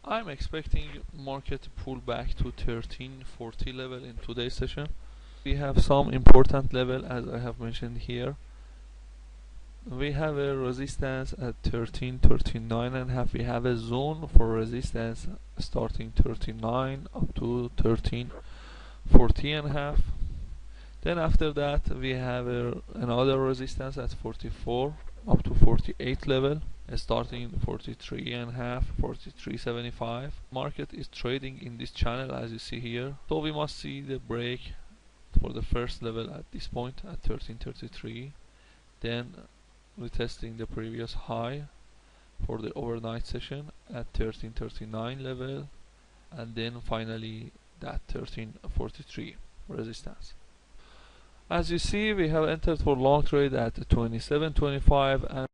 I'm expecting market to pull back to 1340 level in today's session. We have some important level as I have mentioned here. We have a resistance at 1339 and a half. We have a zone for resistance starting 39 up to 1340 and a half. Then after that we have another resistance at 44 up to 48 level, starting 43 and a half, 43.75. Market is trading in this channel as you see here, so we must see the break for the first level at this point at 1333, then retesting the previous high for the overnight session at 1339 level, and then finally that 1343 resistance. As you see, we have entered for long trade at 27.25 and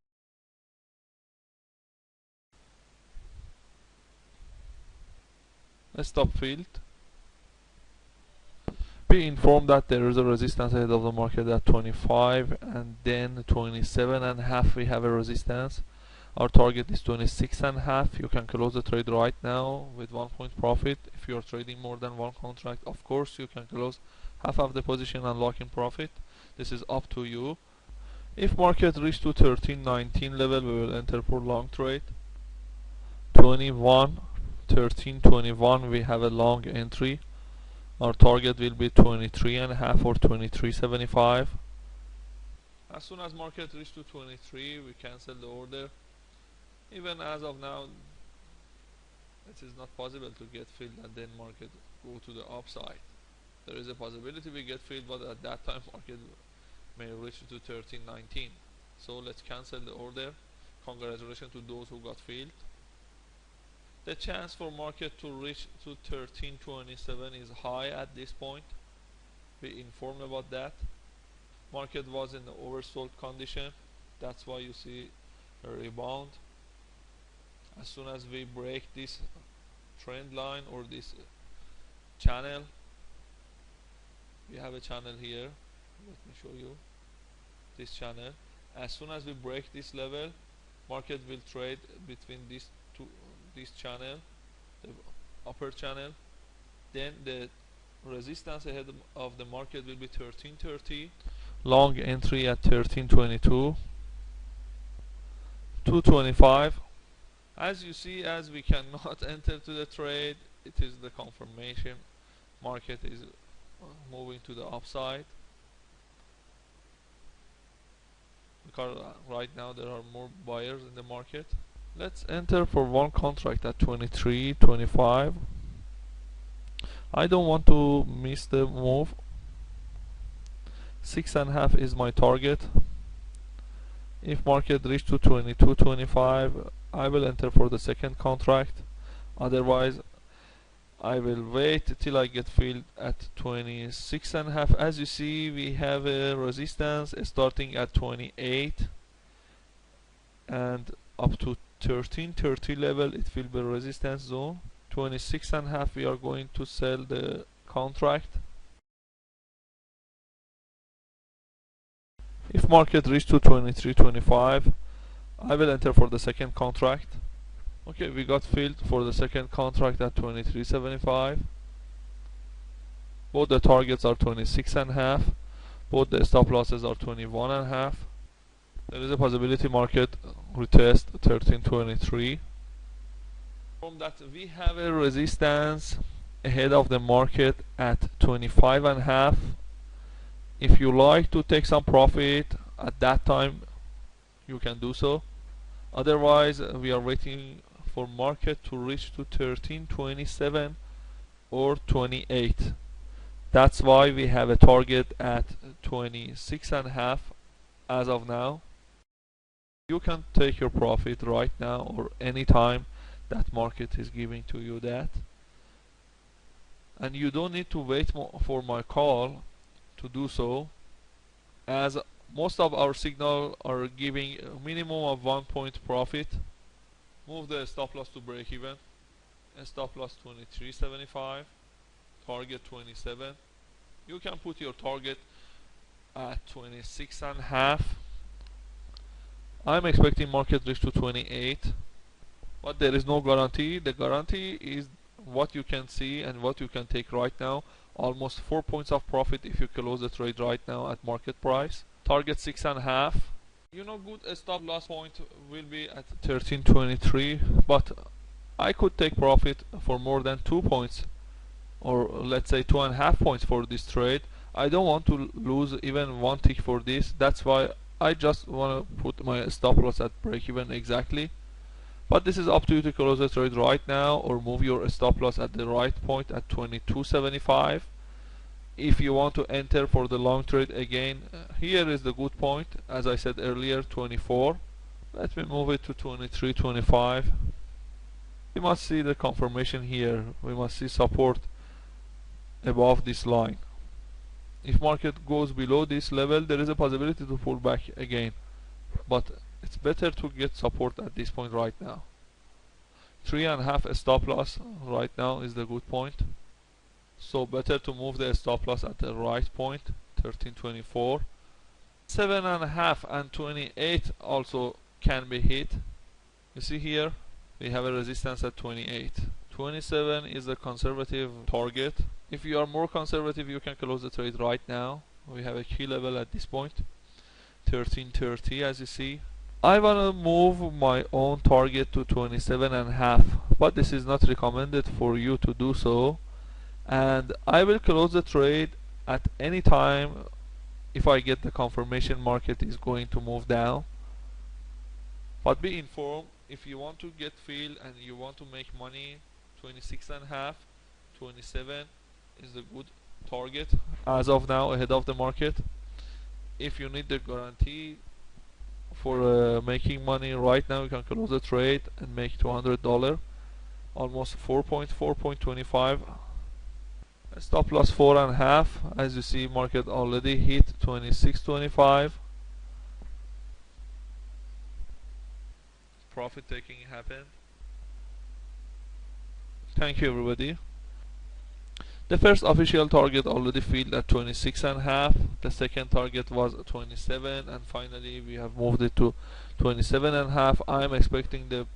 a stop field. Be informed that there is a resistance ahead of the market at 25 and then 27 and a half. We have a resistance. Our target is 26 and a half. You can close the trade right now with 1 point profit. If you are trading more than one contract, of course you can close half of the position and lock in profit. This is up to you. If market reach to 1319 level, we will enter for long trade. 1321 we have a long entry. Our target will be 23 and a half or 23.75. As soon as market reach to 23, we cancel the order. Even as of now, it is not possible to get filled and then market go to the upside. There is a possibility we get filled, but at that time market may reach to 1319. So let's cancel the order. Congratulations to those who got filled. The chance for market to reach to 1327 is high at this point. Be informed about that. Market was in the oversold condition. That's why you see a rebound. As soon as we break this trend line or this channel, we have a channel here. Let me show you this channel. As soon as we break this level, market will trade between this channel, the upper channel. Then the resistance ahead of the market will be 1330. Long entry at 1322, 225. As you see, as we cannot enter to the trade, it is the confirmation market is moving to the upside, because right now there are more buyers in the market. Let's enter for one contract at 23.25. I don't want to miss the move. 6.5 is my target. If market reach to 22.25, I will enter for the second contract. Otherwise I will wait till I get filled at 26.5. As you see, we have a resistance starting at 28 and up to 1330 level. It will be resistance zone. 26.5 we are going to sell the contract. If market reach to 23.25, I will enter for the second contract. Okay, we got filled for the second contract at 23.75. Both the targets are 26.5. Both the stop losses are 21.5. There is a possibility market retest 1323. From that, we have a resistance ahead of the market at 25.5. If you like to take some profit at that time, you can do so. Otherwise, we are waiting for market to reach to 1327 or 28. That's why we have a target at 26.5 as of now. You can take your profit right now or any time that market is giving to you that, and you don't need to wait for my call to do so, as most of our signal are giving a minimum of 1 point profit. Move the stop loss to break even. Stop loss 23.75, target 27. You can put your target at 26.5. I'm expecting market reach to 28. but there is no guarantee. The guarantee is what you can see and what you can take right now. Almost 4 points of profit if you close the trade right now at market price. Target 6.5. You know, good stop loss point will be at 13.23, but I could take profit for more than 2 points, or let's say 2.5 points for this trade. I don't want to lose even one tick for this. That's why I just want to put my stop loss at break even exactly. But this is up to you to close the trade right now or move your stop loss at the right point at 22.75. If you want to enter for the long trade again, here is the good point. As I said earlier, 24. Let me move it to 23.25. We must see the confirmation here. We must see support above this line. If market goes below this level, there is a possibility to pull back again, but it's better to get support at this point right now. 3.5 stop loss right now is the good point, so better to move the stop loss at the right point, 13.24. 7.5 and 28 also can be hit. You see here we have a resistance at 28. 27 is a conservative target. If you are more conservative, you can close the trade right now. We have a key level at this point, 13.30, as you see. I want to move my own target to 27.5, but this is not recommended for you to do so, and I will close the trade at any time if I get the confirmation market is going to move down. But be informed, if you want to get filled and you want to make money, 26.5, 27 is the good target as of now ahead of the market. If you need the guarantee for making money right now, you can close the trade and make $200, almost 4.25. Stop loss 4.5. As you see, market already hit 26.25. Profit taking happened. Thank you, everybody. The first official target already filled at 26.5. The second target was 27, and finally we have moved it to 27.5. I am expecting the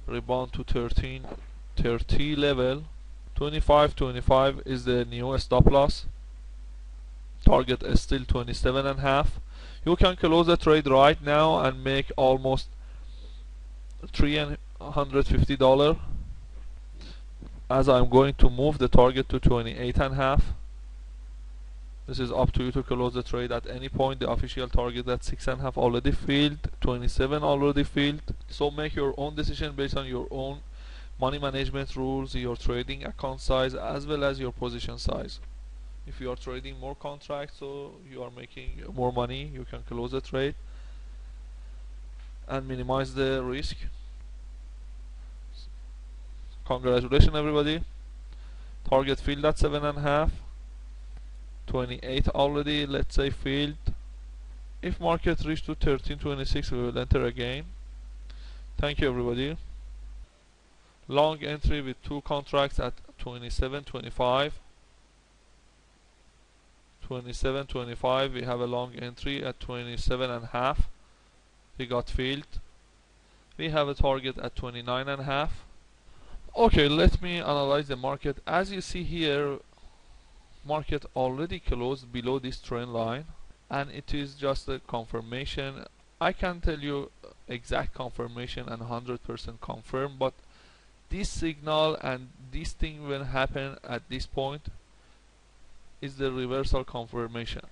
rebound to 13.30 level. 25.25 is the new stop loss. Target is still 27.5. You can close the trade right now and make almost $350, as I'm going to move the target to 28.5. This is up to you to close the trade at any point. The official target at 6.5 already filled, 27 already filled. So make your own decision based on your own money management rules, your trading account size, as well as your position size. If you are trading more contracts, so you are making more money, you can close the trade and minimize the risk. Congratulations, everybody. Target filled at 7.5. 28 already, let's say, filled. If market reach to 13.26, we will enter again. Thank you, everybody. Long entry with 2 contracts at 27.25. 27.25. We have a long entry at 27.5. We got filled. We have a target at 29.5. Okay, let me analyze the market. As you see here, market already closed below this trend line, and it is just a confirmation. I can tell you exact confirmation and 100% confirm, but this signal and this thing will happen at this point is the reversal confirmation.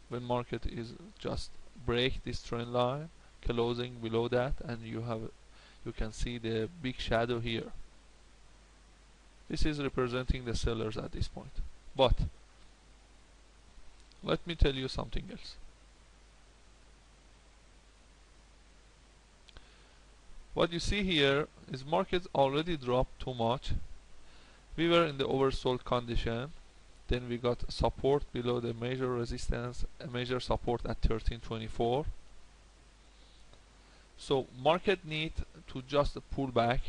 When market is just break this trend line, closing below that, and you can see the big shadow here. This is representing the sellers at this point. But let me tell you something else. What you see here is market already dropped too much. We were in the oversold condition. Then we got support below the major resistance, a major support at 13.24. So market need to just pull back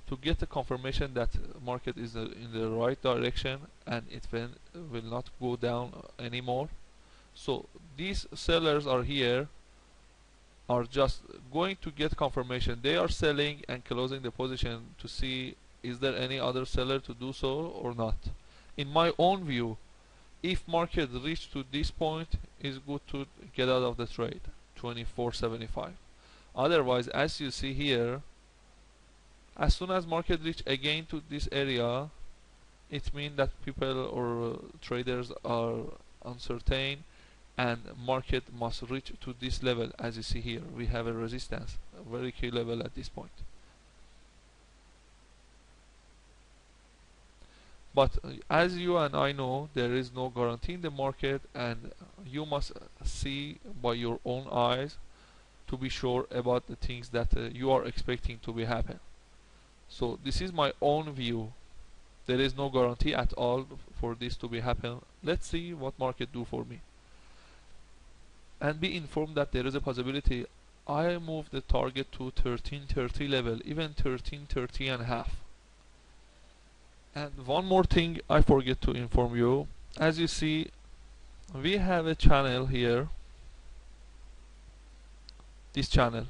to get the confirmation that market is in the right direction and it will not go down anymore. So these sellers are here are just going to get confirmation. They are selling and closing the position to see is there any other seller to do so or not. In my own view, if market reach to this point, is good to get out of the trade, 24.75. Otherwise, as you see here, as soon as market reach again to this area, it means that people or traders are uncertain and market must reach to this level. As you see here, we have a resistance, a very key level at this point. But as you and I know, there is no guarantee in the market, and you must see by your own eyes to be sure about the things that you are expecting to be happen. So this is my own view. There is no guarantee at all for this to be happen. Let's see what market do for me, and be informed that there is a possibility I move the target to 1330 level, even 1330 and a half. And one more thing I forget to inform you. As you see, we have a channel here, this channel,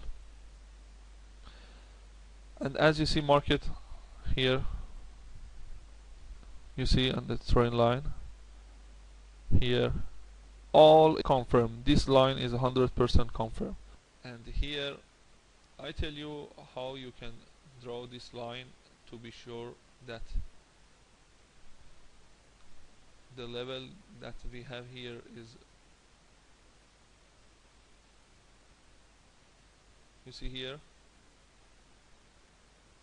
and as you see market here, you see on the trend line here, all confirmed. This line is 100% confirmed. And here I tell you how you can draw this line to be sure that the level that we have here is, you see here,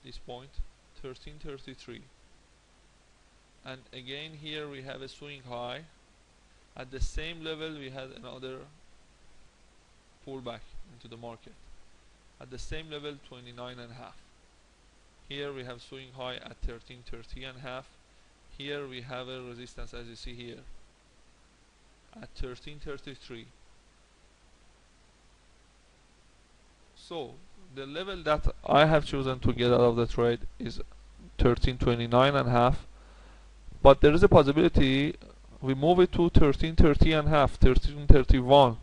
this point 1333, and again here we have a swing high. At the same level we had another pullback into the market at the same level, 29 and a half. Here we have swing high at 1330 and a half. Here we have a resistance, as you see here, at 1333. So the level that I have chosen to get out of the trade is 1329 and a half, but there is a possibility we move it to 1330 and a half, 1331,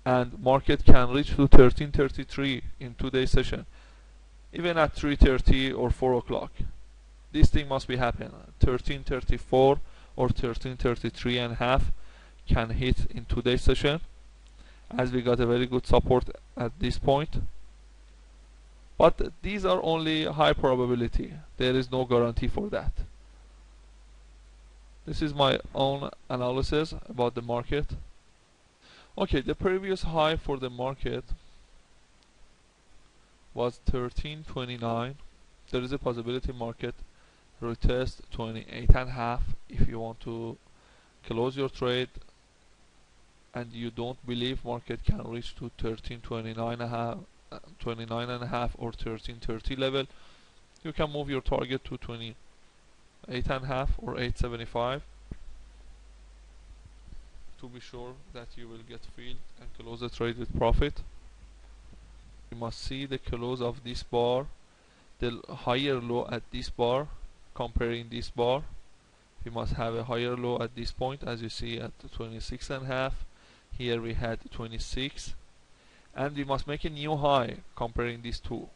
and market can reach to 1333 in today's session, even at 3:30 or 4 o'clock. This thing must be happening. 1334 or 1333 and a half can hit in today's session, as we got a very good support at this point. But these are only high probability. There is no guarantee for that. This is my own analysis about the market. Okay, the previous high for the market was 1329. There is a possibility market retest 28 and a half. If you want to close your trade and you don't believe market can reach to 1329 and a half, 29 and a half or 1330 level, you can move your target to 28 and a half or 875 to be sure that you will get filled and close the trade with profit. You must see the close of this bar, the higher low at this bar, comparing this bar. We must have a higher low at this point, as you see at 26 and a half. Here we had 26, and we must make a new high comparing these two.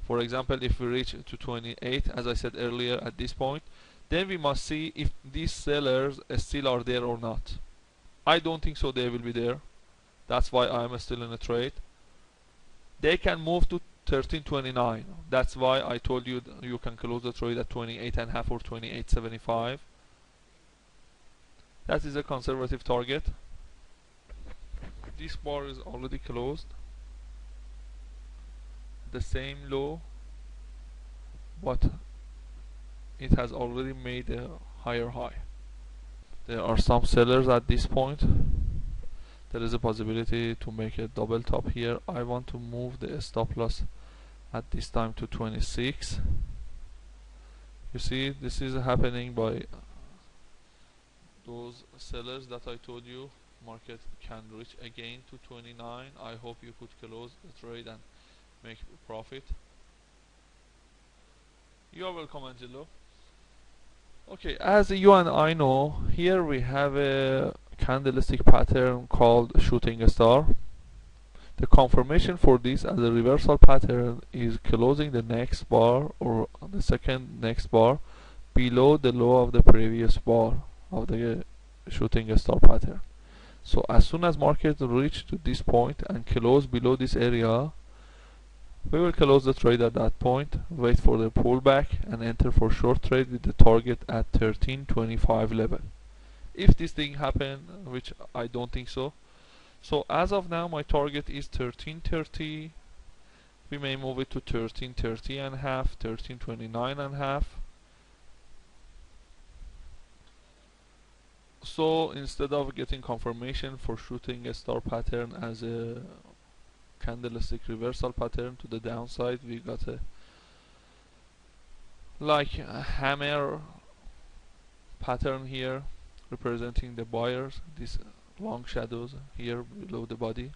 For example, if we reach to 28, as I said earlier, at this point, then we must see if these sellers still are there or not. I don't think so they will be there. That's why I'm still in a trade. They can move to 1329. That's why I told you you can close the trade at 28 and a half or 28.75. That is a conservative target. This bar is already closed, the same low, but it has already made a higher high. There are some sellers at this point. There is a possibility to make a double top here. I want to move the stop loss at this time to 26. You see, this is happening by those sellers that I told you. Market can reach again to 29. I hope you could close the trade and make profit. You are welcome, Angelo. Okay, as you and I know, here we have a candlestick pattern called shooting star. The confirmation for this as a reversal pattern is closing the next bar or the second next bar below the low of the previous bar of the shooting star pattern. So as soon as market reach to this point and close below this area, we will close the trade at that point, wait for the pullback and enter for short trade with the target at 1325 level. If this thing happen, which I don't think so. So as of now my target is 1330. We may move it to 1330 and a half, 1329 and a half. So instead of getting confirmation for shooting a star pattern as a candlestick reversal pattern to the downside, we got a like a hammer pattern here representing the buyers, these long shadows here below the body.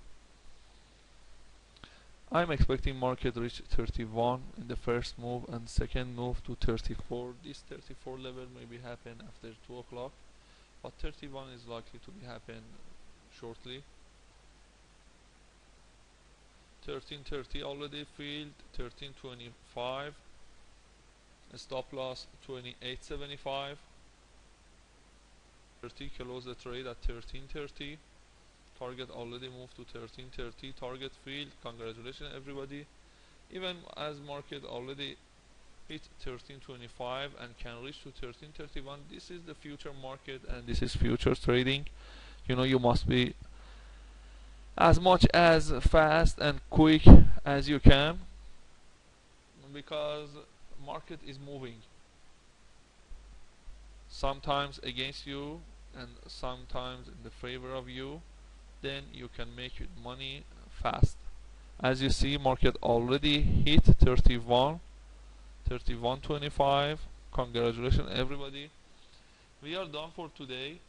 I'm expecting market reach 31 in the first move and second move to 34. This 34 level maybe happen after 2 o'clock, but 31 is likely to be happen shortly. 1330 already filled, 1325, stop loss 28.75, 30 close the trade at 1330, target already moved to 1330, target filled. Congratulations everybody. Even as market already hit 1325 and can reach to 1331, this is the future market and this is futures trading. You know, you must be as much as fast and quick as you can, because market is moving sometimes against you and sometimes in the favor of you. Then you can make your money fast. As you see, market already hit 31.25. Congratulations everybody. We are done for today.